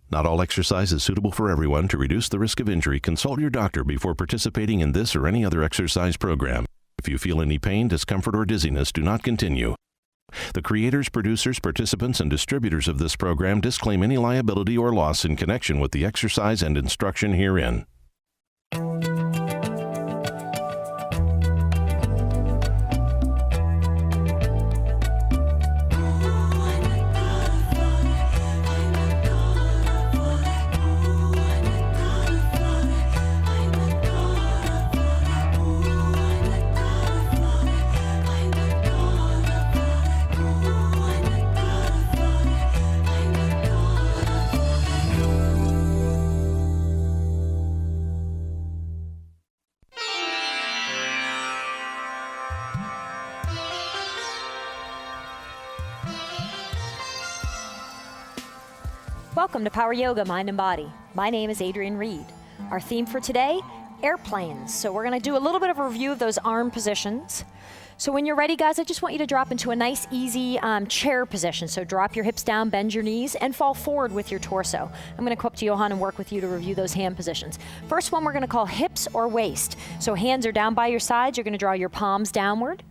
Not all exercise is suitable for everyone. To reduce the risk of injury, consult your doctor before participating in this or any other exercise program. If you feel any pain, discomfort, or dizziness, do not continue. The creators, producers, participants, and distributors of this program disclaim any liability or loss in connection with the exercise and instruction herein. Welcome to Power Yoga, Mind and Body. My name is Adrienne Reed. Our theme for today, airplanes. So we're going to do a little bit of a review of those arm positions. So when you're ready, guys, I just want you to drop into a nice, easy chair position. So drop your hips down, bend your knees, and fall forward with your torso. I'm going to come up to Johan and work with you to review those hand positions. First one we're going to call hips or waist. So hands are down by your sides. You're going to draw your palms downward.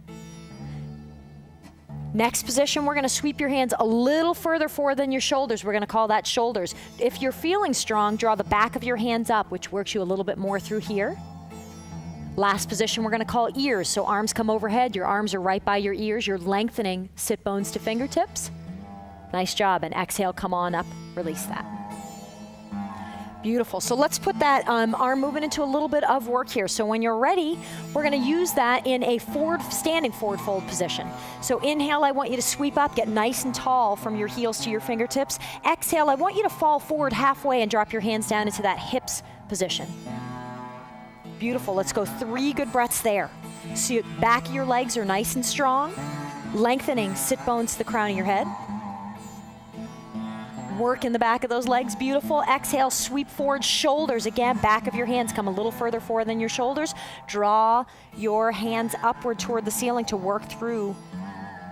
Next position, we're going to sweep your hands a little further forward than your shoulders. We're going to call that shoulders. If you're feeling strong, draw the back of your hands up, which works you a little bit more through here. Last position, we're going to call ears. So arms come overhead. Your arms are right by your ears. You're lengthening sit bones to fingertips. Nice job. And exhale, come on up. Release that. Beautiful. So let's put that arm movement into a little bit of work here. So when you're ready, we're going to use that in a standing forward fold position. So inhale, I want you to sweep up, get nice and tall from your heels to your fingertips. Exhale, I want you to fall forward halfway and drop your hands down into that hips position. Beautiful. Let's go 3 good breaths there. So your back of your legs are nice and strong, lengthening sit bones to the crown of your head. Work in the back of those legs, beautiful. Exhale, sweep forward, shoulders. Again, back of your hands come a little further forward than your shoulders. Draw your hands upward toward the ceiling to work through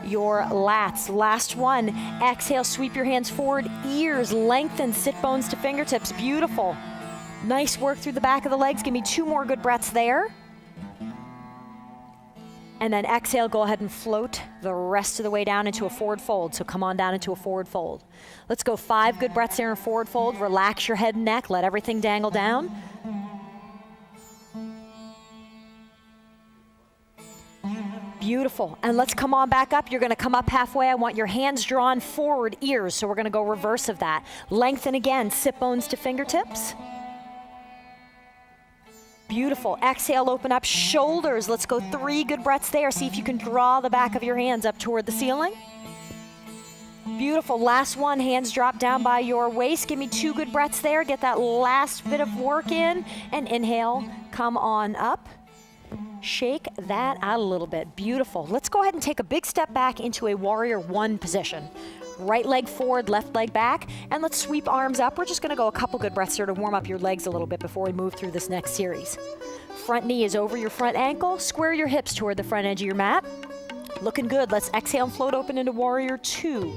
your lats. Last one, exhale, sweep your hands forward, ears, lengthen, sit bones to fingertips, beautiful. Nice work through the back of the legs. Give me 2 more good breaths there. And then exhale, go ahead and float the rest of the way down into a forward fold. So come on down into a forward fold. Let's go 5 good breaths there in forward fold. Relax your head and neck. Let everything dangle down. Beautiful. And let's come on back up. You're going to come up halfway. I want your hands drawn forward, ears. So we're going to go reverse of that. Lengthen again, sit bones to fingertips. Beautiful. Exhale, open up, shoulders. Let's go 3 good breaths there. See if you can draw the back of your hands up toward the ceiling. Beautiful. Last one, hands drop down by your waist. Give me 2 good breaths there. Get that last bit of work in. And inhale, come on up. Shake that out a little bit. Beautiful. Let's go ahead and take a big step back into a warrior 1 position. Right leg forward, left leg back, and let's sweep arms up. We're just going to go a couple good breaths here to warm up your legs a little bit before we move through this next series. Front knee is over your front ankle. Square your hips toward the front edge of your mat. Looking good. Let's exhale and float open into warrior 2.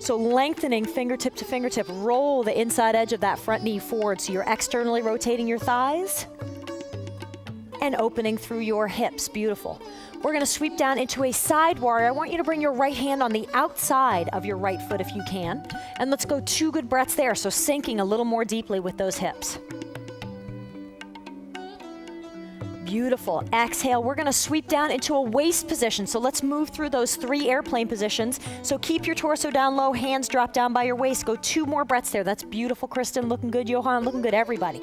So lengthening fingertip to fingertip. Roll the inside edge of that front knee forward so you're externally rotating your thighs and opening through your hips. Beautiful. We're going to sweep down into a side warrior. I want you to bring your right hand on the outside of your right foot if you can. And let's go 2 good breaths there. So sinking a little more deeply with those hips. Beautiful. Exhale. We're going to sweep down into a waist position. So let's move through those 3 airplane positions. So keep your torso down low, hands drop down by your waist. Go 2 more breaths there. That's beautiful, Kristen. Looking good, Johan. Looking good, everybody.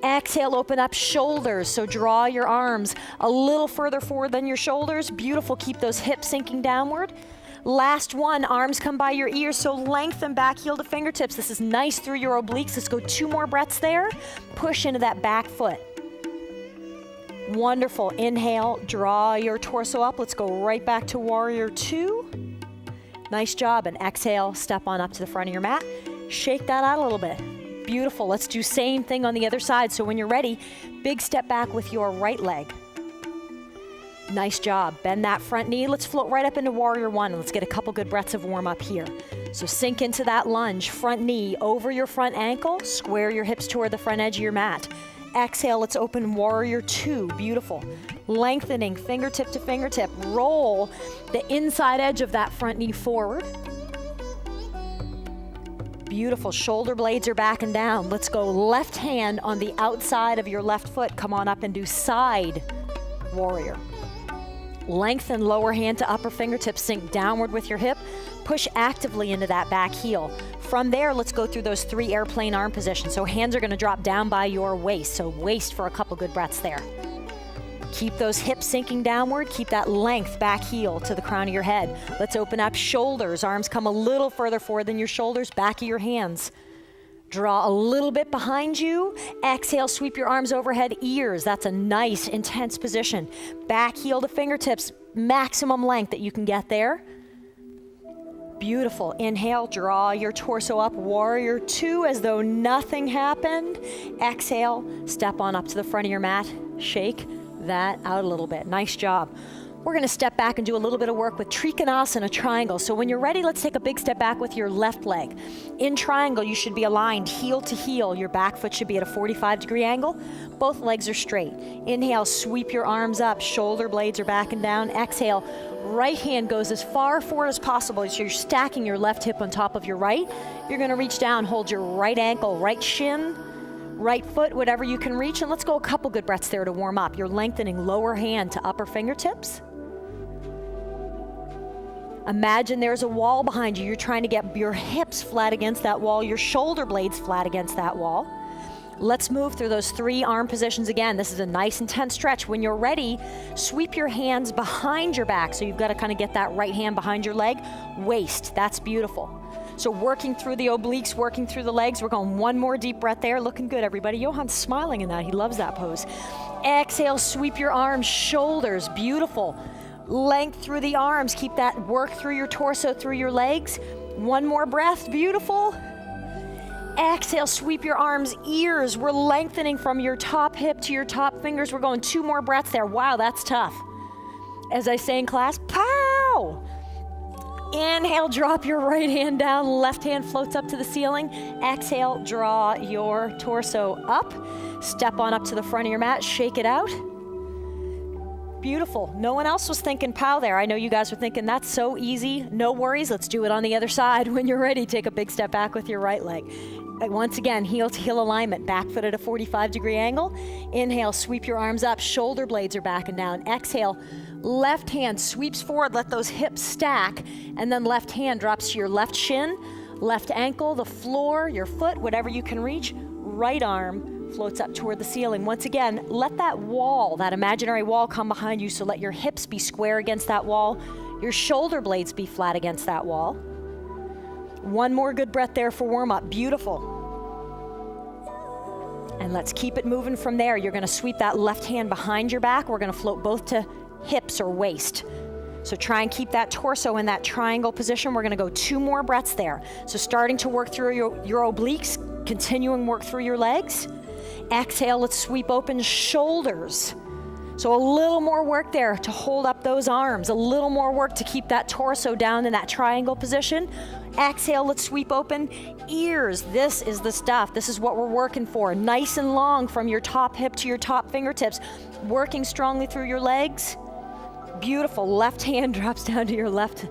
Exhale, open up shoulders. So draw your arms a little further forward than your shoulders. Beautiful. Keep those hips sinking downward. Last one, arms come by your ears. So lengthen back heel to fingertips. This is nice through your obliques. Let's go 2 more breaths there. Push into that back foot. Wonderful. Inhale, draw your torso up. Let's go right back to warrior 2. Nice job. And exhale, step on up to the front of your mat. Shake that out a little bit. Beautiful. Let's do same thing on the other side. So when you're ready, big step back with your right leg. Nice job. Bend that front knee. Let's float right up into warrior 1. Let's get a couple good breaths of warm up here. So sink into that lunge, front knee over your front ankle, square your hips toward the front edge of your mat. Exhale, let's open warrior two, beautiful. Lengthening fingertip to fingertip, roll the inside edge of that front knee forward. Beautiful, shoulder blades are back and down. Let's go left hand on the outside of your left foot. Come on up and do side warrior. Lengthen lower hand to upper fingertips, sink downward with your hip. Push actively into that back heel. From there, let's go through those 3 airplane arm positions. So hands are gonna drop down by your waist. So waist for a couple good breaths there. Keep those hips sinking downward. Keep that length back heel to the crown of your head. Let's open up shoulders. Arms come a little further forward than your shoulders. Back of your hands. Draw a little bit behind you. Exhale, sweep your arms overhead, ears. That's a nice, intense position. Back heel to fingertips. Maximum length that you can get there. Beautiful. Inhale, draw your torso up. Warrior two, as though nothing happened. Exhale, step on up to the front of your mat. Shake that out a little bit. Nice job. We're going to step back and do a little bit of work with Trikonasana triangle. So when you're ready, let's take a big step back with your left leg. In triangle, you should be aligned heel to heel. Your back foot should be at a 45-degree angle. Both legs are straight. Inhale, sweep your arms up. Shoulder blades are back and down. Exhale, right hand goes as far forward as possible. So you're stacking your left hip on top of your right. You're going to reach down, hold your right ankle, right shin, right foot, whatever you can reach, and let's go a couple good breaths there to warm up. You're lengthening lower hand to upper fingertips. Imagine there's a wall behind you. You're trying to get your hips flat against that wall, your shoulder blades flat against that wall. Let's move through those 3 arm positions again. This is a nice intense stretch. When you're ready, sweep your hands behind your back. So you've got to kind of get that right hand behind your leg. Waist, that's beautiful. So working through the obliques, working through the legs. We're going one more deep breath there. Looking good, everybody. Johan's smiling in that. He loves that pose. Exhale, sweep your arms, shoulders, beautiful. Length through the arms. Keep that work through your torso, through your legs. One more breath, beautiful. Exhale, sweep your arms, ears. We're lengthening from your top hip to your top fingers. We're going 2 more breaths there. Wow, that's tough. As I say in class, pow! Inhale, drop your right hand down, left hand floats up to the ceiling. Exhale, draw your torso up. Step on up to the front of your mat, shake it out. Beautiful. No one else was thinking pow there. I know you guys were thinking that's so easy. No worries, let's do it on the other side. When you're ready, take a big step back with your right leg. Once again, heel to heel alignment, back foot at a 45-degree angle. Inhale, sweep your arms up, shoulder blades are back and down. Exhale, left hand sweeps forward, let those hips stack, and then left hand drops to your left shin, left ankle, the floor, your foot, whatever you can reach. Right arm floats up toward the ceiling. Once again, let that wall, that imaginary wall, come behind you, so let your hips be square against that wall, your shoulder blades be flat against that wall. One more good breath there for warm-up. Beautiful. And let's keep it moving from there. You're going to sweep that left hand behind your back. We're going to float both to hips or waist. So try and keep that torso in that triangle position. We're going to go 2 more breaths there. So starting to work through your obliques, continuing work through your legs. Exhale, let's sweep open shoulders. So a little more work there to hold up those arms, a little more work to keep that torso down in that triangle position. Exhale, let's sweep open ears. This is the stuff. This is what we're working for. Nice and long from your top hip to your top fingertips. Working strongly through your legs. Beautiful. Left hand drops down to your left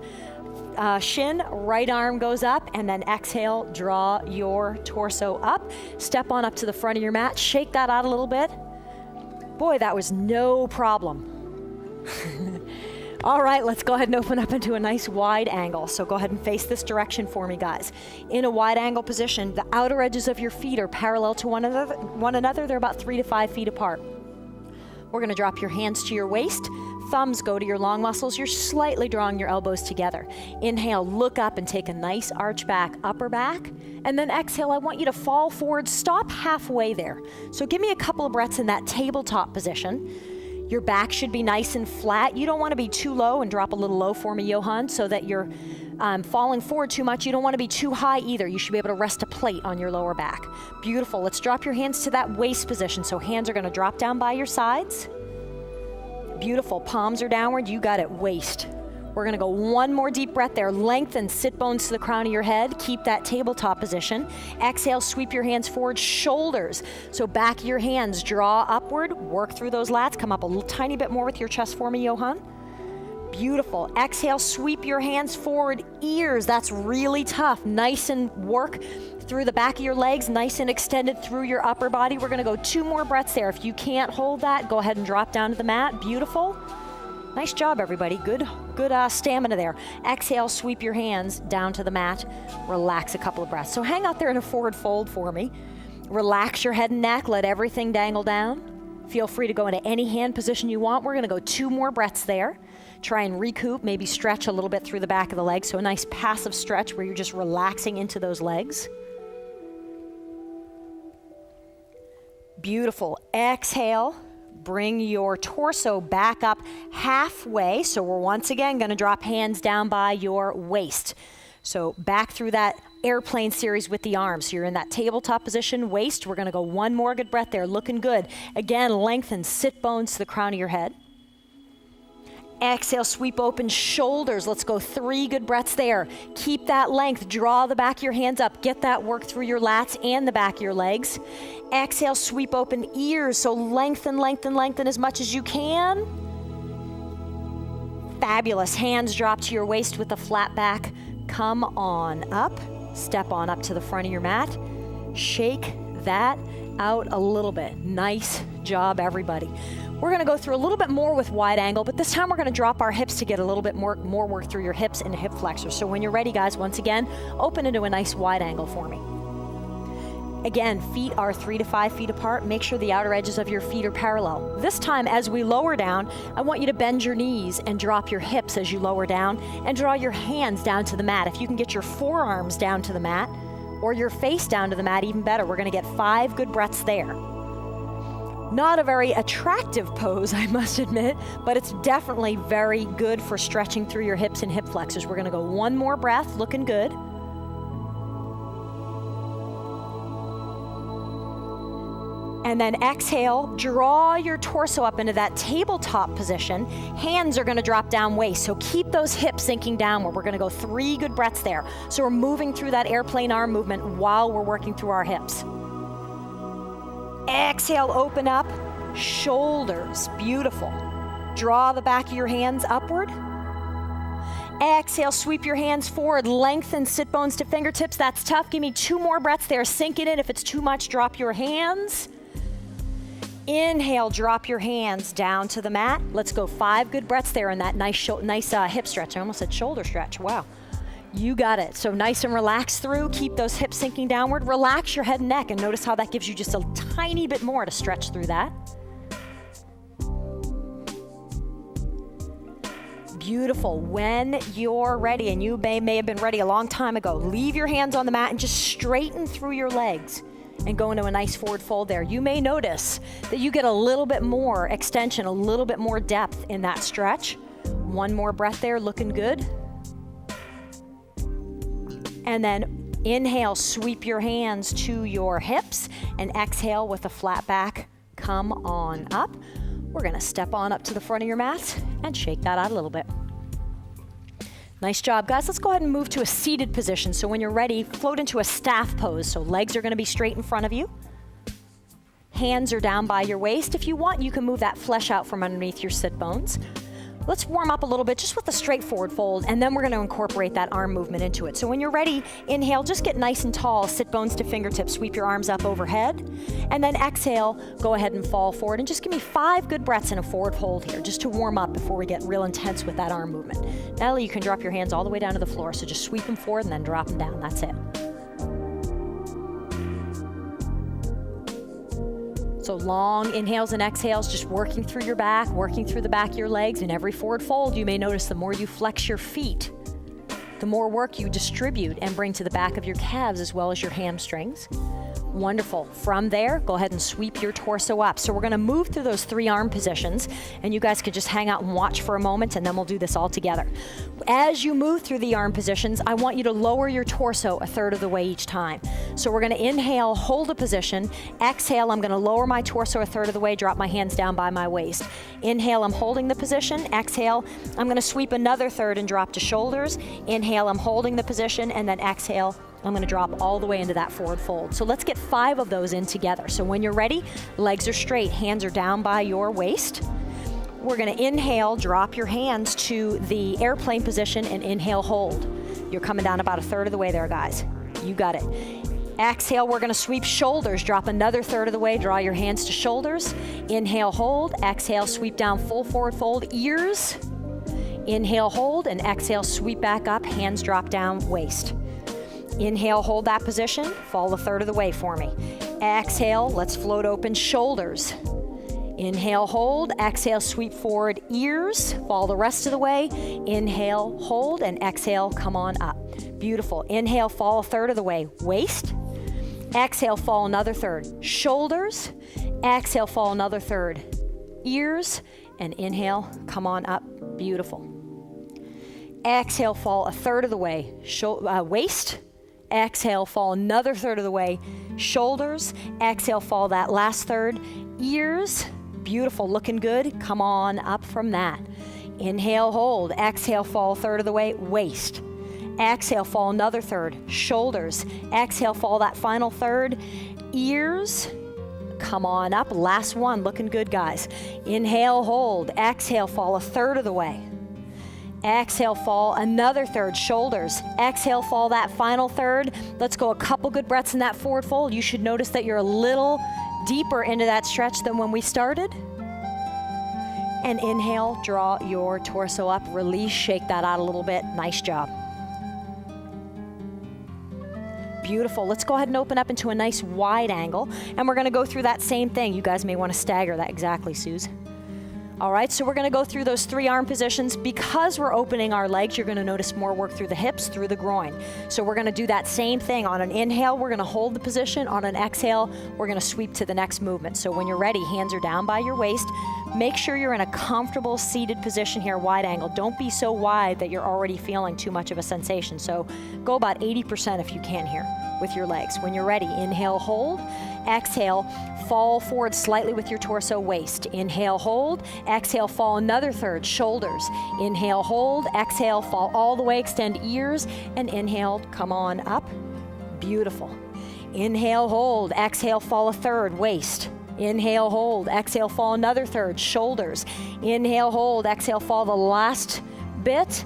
shin. Right arm goes up, and then exhale, draw your torso up. Step on up to the front of your mat. Shake that out a little bit. Boy, that was no problem. All right, let's go ahead and open up into a nice wide angle. So go ahead and face this direction for me, guys. In a wide angle position, the outer edges of your feet are parallel to one another. They're about 3 to 5 feet apart. We're going to drop your hands to your waist. Thumbs go to your long muscles. You're slightly drawing your elbows together. Inhale, look up and take a nice arch back, upper back. And then exhale, I want you to fall forward. Stop halfway there. So give me a couple of breaths in that tabletop position. Your back should be nice and flat. You don't want to be too low, and drop a little low for me, Johan, so that you're falling forward too much. You don't want to be too high either. You should be able to rest a plate on your lower back. Beautiful. Let's drop your hands to that waist position. So hands are going to drop down by your sides. Beautiful. Palms are downward. You got it. Waist. We're gonna go one more deep breath there. Lengthen, sit bones to the crown of your head. Keep that tabletop position. Exhale, sweep your hands forward, shoulders. So back of your hands, draw upward, work through those lats. Come up a little tiny bit more with your chest for me, Johan. Beautiful. Exhale, sweep your hands forward, ears. That's really tough. Nice and work through the back of your legs, nice and extended through your upper body. We're gonna go 2 more breaths there. If you can't hold that, go ahead and drop down to the mat. Beautiful. Nice job, everybody. Good stamina there. Exhale, sweep your hands down to the mat. Relax a couple of breaths. So hang out there in a forward fold for me. Relax your head and neck. Let everything dangle down. Feel free to go into any hand position you want. We're gonna go 2 more breaths there. Try and recoup, maybe stretch a little bit through the back of the legs. So a nice passive stretch where you're just relaxing into those legs. Beautiful. Exhale. Bring your torso back up halfway. So we're once again going to drop hands down by your waist. So back through that airplane series with the arms. So you're in that tabletop position, waist. We're going to go one more good breath there. Looking good. Again, lengthen, sit bones to the crown of your head. Exhale, sweep open shoulders. Let's go 3 good breaths there. Keep that length. Draw the back of your hands up. Get that work through your lats and the back of your legs. Exhale, sweep open ears. So lengthen, lengthen, lengthen as much as you can. Fabulous. Hands drop to your waist with a flat back. Come on up. Step on up to the front of your mat. Shake that out a little bit. Nice job, everybody. We're gonna go through a little bit more with wide angle, but this time we're gonna drop our hips to get a little bit more work through your hips and hip flexors. So when you're ready, guys, once again, open into a nice wide angle for me. Again, feet are 3 to 5 feet apart. Make sure the outer edges of your feet are parallel. This time, as we lower down, I want you to bend your knees and drop your hips as you lower down and draw your hands down to the mat. If you can get your forearms down to the mat or your face down to the mat, even better. We're gonna get 5 good breaths there. Not a very attractive pose, I must admit, but it's definitely very good for stretching through your hips and hip flexors. We're gonna go one more breath, looking good. And then exhale, draw your torso up into that tabletop position. Hands are gonna drop down waist, so keep those hips sinking downward. We're gonna go 3 good breaths there. So we're moving through that airplane arm movement while we're working through our hips. Exhale, open up, shoulders, beautiful. Draw the back of your hands upward. Exhale, sweep your hands forward, lengthen sit bones to fingertips. That's tough. Give me 2 more breaths there. Sink it in. If it's too much, drop your hands. Inhale, drop your hands down to the mat. Let's go 5 good breaths there in that nice hip stretch. I almost said shoulder stretch. Wow. You got it. So nice and relaxed through. Keep those hips sinking downward. Relax your head and neck, and notice how that gives you just a tiny bit more to stretch through that. Beautiful. When you're ready, and you may have been ready a long time ago, leave your hands on the mat and just straighten through your legs and go into a nice forward fold there. You may notice that you get a little bit more extension, a little bit more depth in that stretch. One more breath there, looking good. And then inhale, sweep your hands to your hips, and exhale with a flat back, come on up. We're gonna step on up to the front of your mat and shake that out a little bit. Nice job, guys. Let's go ahead and move to a seated position. So when you're ready, float into a staff pose. So legs are gonna be straight in front of you. Hands are down by your waist. If you want, you can move that flesh out from underneath your sit bones. Let's warm up a little bit just with a straightforward fold, and then we're gonna incorporate that arm movement into it. So when you're ready, inhale, just get nice and tall, sit bones to fingertips, sweep your arms up overhead, and then exhale, go ahead and fall forward, and just give me 5 good breaths in a forward fold here, just to warm up before we get real intense with that arm movement. Now you can drop your hands all the way down to the floor, so just sweep them forward and then drop them down, that's it. So long inhales and exhales, just working through your back, working through the back of your legs. In every forward fold, you may notice the more you flex your feet, the more work you distribute and bring to the back of your calves as well as your hamstrings. Wonderful. From there, go ahead and sweep your torso up. So we're gonna move through those 3 arm positions, and you guys could just hang out and watch for a moment, and then we'll do this all together. As you move through the arm positions, I want you to lower your torso 1/3 of the way each time. So we're gonna inhale, hold a position. Exhale, I'm gonna lower my torso 1/3 of the way, drop my hands down by my waist. Inhale, I'm holding the position. Exhale, I'm gonna sweep another 1/3 and drop to shoulders. Inhale, I'm holding the position, and then exhale, I'm gonna drop all the way into that forward fold. So let's get 5 of those in together. So when you're ready, legs are straight, hands are down by your waist. We're gonna inhale, drop your hands to the airplane position and inhale, hold. You're coming down about 1/3 of the way there, guys. You got it. Exhale, we're gonna sweep shoulders, drop another 1/3 of the way, draw your hands to shoulders. Inhale, hold. Exhale, sweep down, full forward fold, ears. Inhale, hold, and exhale, sweep back up, hands drop down, waist. Inhale, hold that position, fall 1/3 of the way for me. Exhale, let's float open, shoulders. Inhale, hold, exhale, sweep forward, ears, fall the rest of the way. Inhale, hold, and exhale, come on up. Beautiful. Inhale, fall 1/3 of the way, waist. Exhale, fall another 1/3, shoulders. Exhale, fall another 1/3, ears. And inhale, come on up, beautiful. Exhale, fall 1/3 of the way, waist. Exhale, fall another 1/3 of the way, shoulders. Exhale, fall that last 1/3, ears. Beautiful, looking good. Come on up from that. Inhale, hold. Exhale, fall 1/3 of the way, waist. Exhale, fall another 1/3, shoulders. Exhale, fall that final 1/3, ears. Come on up, last one, looking good, guys. Inhale, hold. Exhale, fall 1/3 of the way. Exhale, fall another 1/3, shoulders. Exhale, fall that final 1/3. Let's go a couple good breaths in that forward fold. You should notice that you're a little deeper into that stretch than when we started. And inhale, draw your torso up, release, shake that out a little bit. Nice job. Beautiful. Let's go ahead and open up into a nice wide angle, and we're gonna go through that same thing. You guys may wanna stagger that. Exactly, Suze. All right, so we're gonna go through those 3 arm positions. Because we're opening our legs, you're gonna notice more work through the hips, through the groin. So we're gonna do that same thing. On an inhale, we're gonna hold the position. On an exhale, we're gonna sweep to the next movement. So when you're ready, hands are down by your waist. Make sure you're in a comfortable seated position here, wide angle. Don't be so wide that you're already feeling too much of a sensation. So go about 80% if you can here with your legs. When you're ready, inhale, hold. Exhale, fall forward slightly with your torso, waist. Inhale, hold. Exhale, fall another 1/3, shoulders. Inhale, hold. Exhale, fall all the way, extend ears. And inhale, come on up. Beautiful. Inhale, hold. Exhale, fall 1/3, waist. Inhale, hold. Exhale, fall another 1/3, shoulders. Inhale, hold. Exhale, fall the last bit.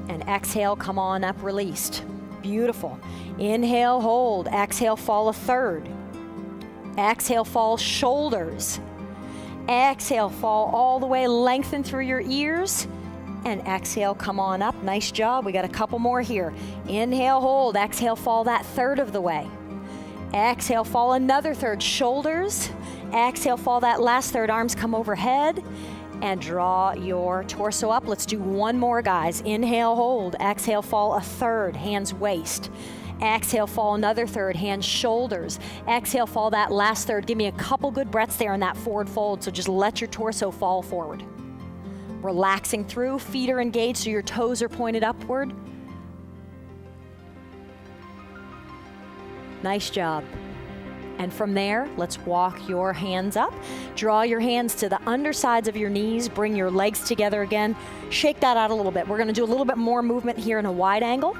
And exhale, come on up, released. Beautiful. Inhale, hold. Exhale, fall 1/3. Exhale, fall shoulders. Exhale, fall all the way, lengthen through your ears. And exhale, come on up. Nice job. We got a couple more here. Inhale, hold. Exhale, fall that 1/3 of the way. Exhale, fall another 1/3, shoulders. Exhale, fall that last 1/3, arms come overhead. And draw your torso up. Let's do one more, guys. Inhale, hold. Exhale, fall 1/3, hands waist. Exhale, fall another 1/3, hands shoulders. Exhale, fall that last 1/3. Give me a couple good breaths there in that forward fold, so just let your torso fall forward. Relaxing through, feet are engaged so your toes are pointed upward. Nice job. And from there, let's walk your hands up. Draw your hands to the undersides of your knees. Bring your legs together again. Shake that out a little bit. We're gonna do a little bit more movement here in a wide angle,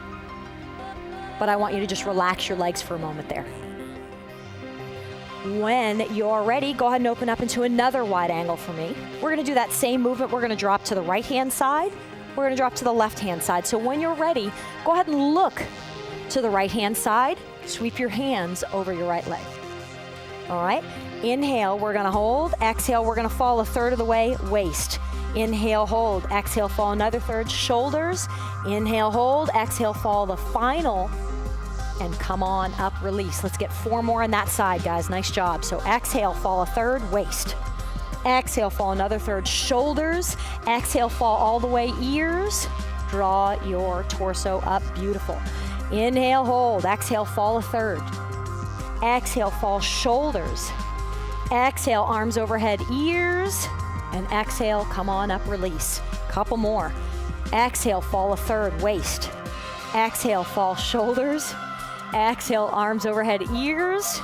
but I want you to just relax your legs for a moment there. When you're ready, go ahead and open up into another wide angle for me. We're gonna do that same movement. We're gonna drop to the right-hand side. We're gonna drop to the left-hand side. So when you're ready, go ahead and look to the right-hand side. Sweep your hands over your right leg. All right, inhale, we're gonna hold. Exhale, we're gonna fall 1/3 of the way, waist. Inhale, hold. Exhale, fall another 1/3, shoulders. Inhale, hold. Exhale, fall the final. And come on up, release. Let's get 4 more on that side, guys. Nice job. So exhale, fall 1/3, waist. Exhale, fall another 1/3, shoulders. Exhale, fall all the way, ears. Draw your torso up, beautiful. Inhale, hold. Exhale, fall 1/3. Exhale, fall shoulders. Exhale, arms overhead, ears. And exhale, come on up, release. Couple more. Exhale, fall a third, waist. Exhale, fall shoulders. Exhale, arms overhead, ears.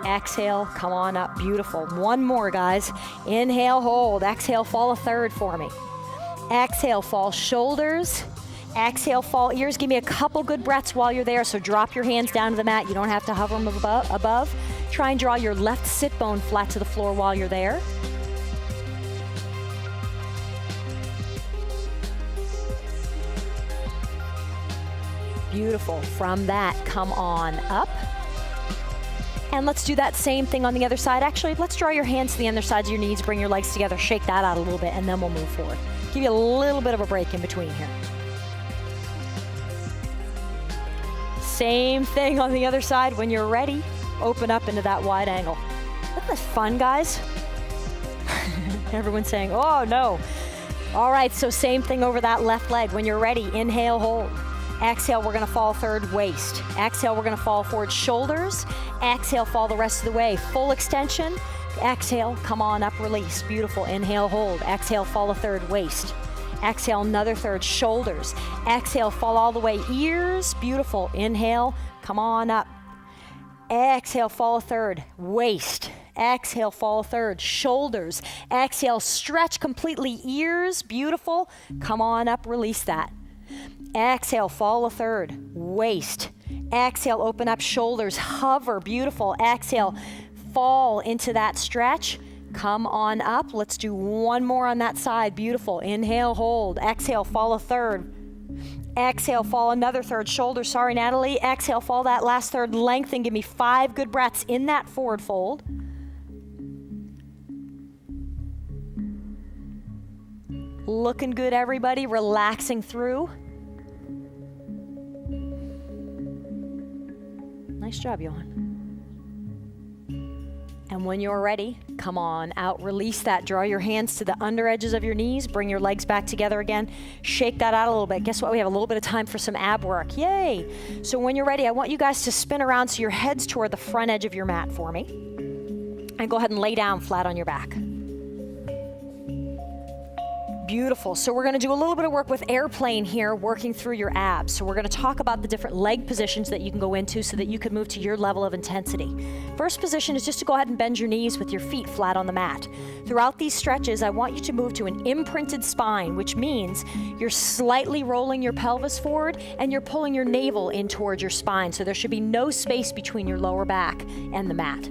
Exhale, come on up, beautiful. One more, guys. Inhale, hold. Exhale, fall a third for me. Exhale, fall shoulders. Exhale, fall ears. Give me a couple good breaths while you're there. So drop your hands down to the mat. You don't have to hover them above. Try and draw your left sit bone flat to the floor while you're there. Beautiful. From that, come on up. And let's do that same thing on the other side. Actually, let's draw your hands to the undersides of your knees, bring your legs together, shake that out a little bit, and then we'll move forward. Give you a little bit of a break in between here. Same thing on the other side. When you're ready, open up into that wide angle. Isn't this fun, guys? Everyone's saying, oh no. All right, so same thing over that left leg. When you're ready, inhale, hold. Exhale, we're gonna fall third, waist. Exhale, we're gonna fall forward, shoulders. Exhale, fall the rest of the way. Full extension. Exhale, come on up, release. Beautiful. Inhale, hold. Exhale, fall a third, waist. Exhale, another third, shoulders. Exhale, fall all the way, ears. Beautiful. Inhale, come on up. Exhale, fall a third, waist. Exhale, fall a third, shoulders. Exhale, stretch completely, ears. Beautiful. Come on up, release that. Exhale, fall a third, waist. Exhale, open up, shoulders, hover, beautiful. Exhale, fall into that stretch. Come on up. Let's do one more on that side. Beautiful. Inhale, hold. Exhale, fall a third. Exhale, fall another third. Shoulder, sorry, Natalie. Exhale, fall that last third. Lengthen. Give me 5 good breaths in that forward fold. Looking good, everybody. Relaxing through. Nice job, Johan. And when you're ready, come on out, release that. Draw your hands to the under edges of your knees. Bring your legs back together again. Shake that out a little bit. Guess what? We have a little bit of time for some ab work. Yay! So when you're ready, I want you guys to spin around so your head's toward the front edge of your mat for me. And go ahead and lay down flat on your back. Beautiful. So we're going to do a little bit of work with airplane here, working through your abs. So we're going to talk about the different leg positions that you can go into so that you can move to your level of intensity. First position is just to go ahead and bend your knees with your feet flat on the mat. Throughout these stretches, I want you to move to an imprinted spine, which means you're slightly rolling your pelvis forward and you're pulling your navel in towards your spine. So there should be no space between your lower back and the mat.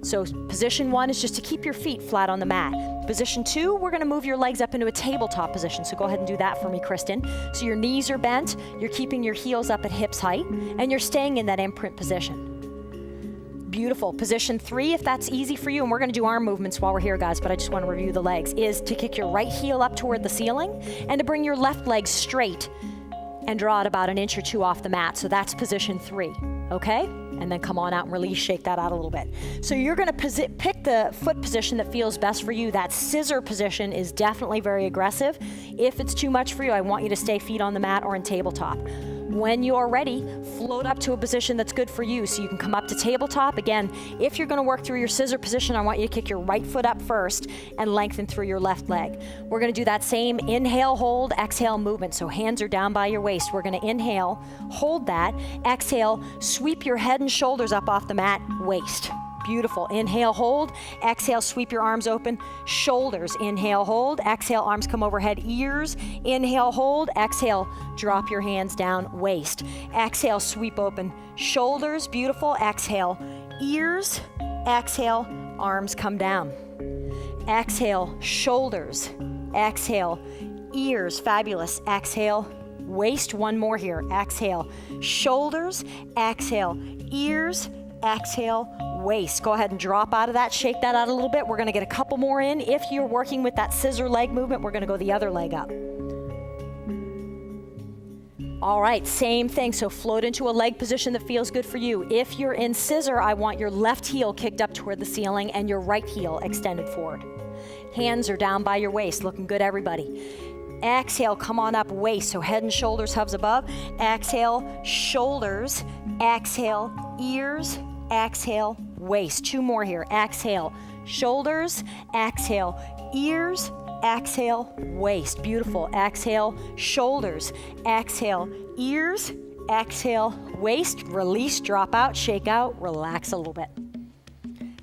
So position 1 is just to keep your feet flat on the mat. Position 2, we're gonna move your legs up into a tabletop position. So go ahead and do that for me, Kristen. So your knees are bent, you're keeping your heels up at hips height, and you're staying in that imprint position. Beautiful. Position 3, if that's easy for you, and we're gonna do arm movements while we're here, guys, but I just wanna review the legs, is to kick your right heel up toward the ceiling and to bring your left leg straight and draw it about 1 inch or 2 off the mat. So that's position 3, okay? And then come on out and release, shake that out a little bit. So you're gonna pick the foot position that feels best for you. That scissor position is definitely very aggressive. If it's too much for you, I want you to stay feet on the mat or in tabletop. When you're ready, float up to a position that's good for you. So you can come up to tabletop. Again, if you're gonna work through your scissor position, I want you to kick your right foot up first and lengthen through your left leg. We're gonna do that same inhale, hold, exhale movement. So hands are down by your waist. We're gonna inhale, hold that, exhale, sweep your head and shoulders up off the mat, waist. Beautiful. Inhale, hold. Exhale, sweep your arms open. Shoulders. Inhale, hold. Exhale, arms come overhead. Ears. Inhale, hold. Exhale, drop your hands down. Waist. Exhale, sweep open. Shoulders. Beautiful. Exhale, ears. Exhale, arms come down. Exhale, shoulders. Exhale, ears. Fabulous. Exhale, waist. One more here. Exhale, shoulders. Exhale, ears. Exhale, waist. Go ahead and drop out of that. Shake that out a little bit. We're going to get a couple more in. If you're working with that scissor leg movement, we're going to go the other leg up. All right, same thing. So float into a leg position that feels good for you. If you're in scissor, I want your left heel kicked up toward the ceiling and your right heel extended forward. Hands are down by your waist. Looking good, everybody. Exhale, come on up, waist. So head and shoulders hovers above. Exhale, shoulders. Exhale, ears. exhale, waist. 2 more here. Exhale, shoulders, exhale, ears, exhale, waist. Beautiful. Exhale, shoulders, exhale, ears, exhale, waist. Release, drop out, shake out, relax a little bit.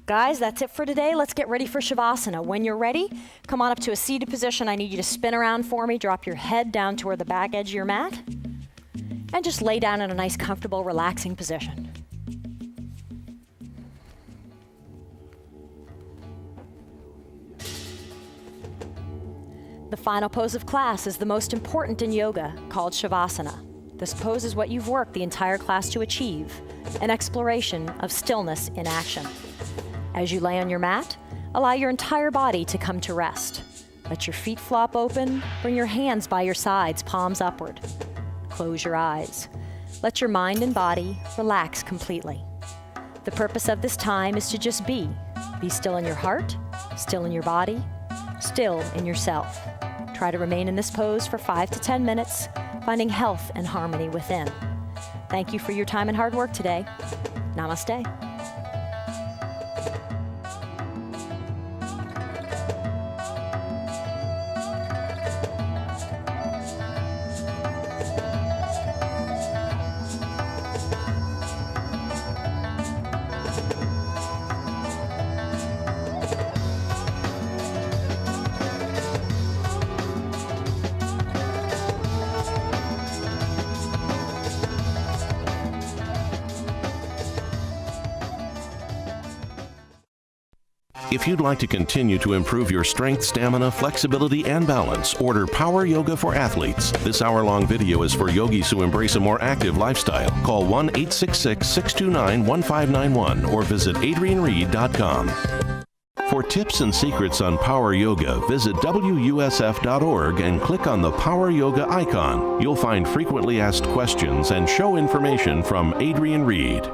Guys, that's it for today. Let's get ready for Shavasana. When you're ready, come on up to a seated position. I need you to spin around for me. Drop your head down toward the back edge of your mat. And just lay down in a nice, comfortable, relaxing position. The final pose of class is the most important in yoga, called Shavasana. This pose is what you've worked the entire class to achieve, an exploration of stillness in action. As you lay on your mat, allow your entire body to come to rest. Let your feet flop open, bring your hands by your sides, palms upward. Close your eyes. Let your mind and body relax completely. The purpose of this time is to just be. Be still in your heart, still in your body, still in yourself. Try to remain in this pose for 5 to 10 minutes, finding health and harmony within. Thank you for your time and hard work today. Namaste. If you'd like to continue to improve your strength, stamina, flexibility, and balance, order Power Yoga for Athletes. This hour-long video is for yogis who embrace a more active lifestyle. Call 1-866-629-1591 or visit AdrienneReed.com. For tips and secrets on Power Yoga, visit WUSF.org and click on the Power Yoga icon. You'll find frequently asked questions and show information from Adrienne Reed.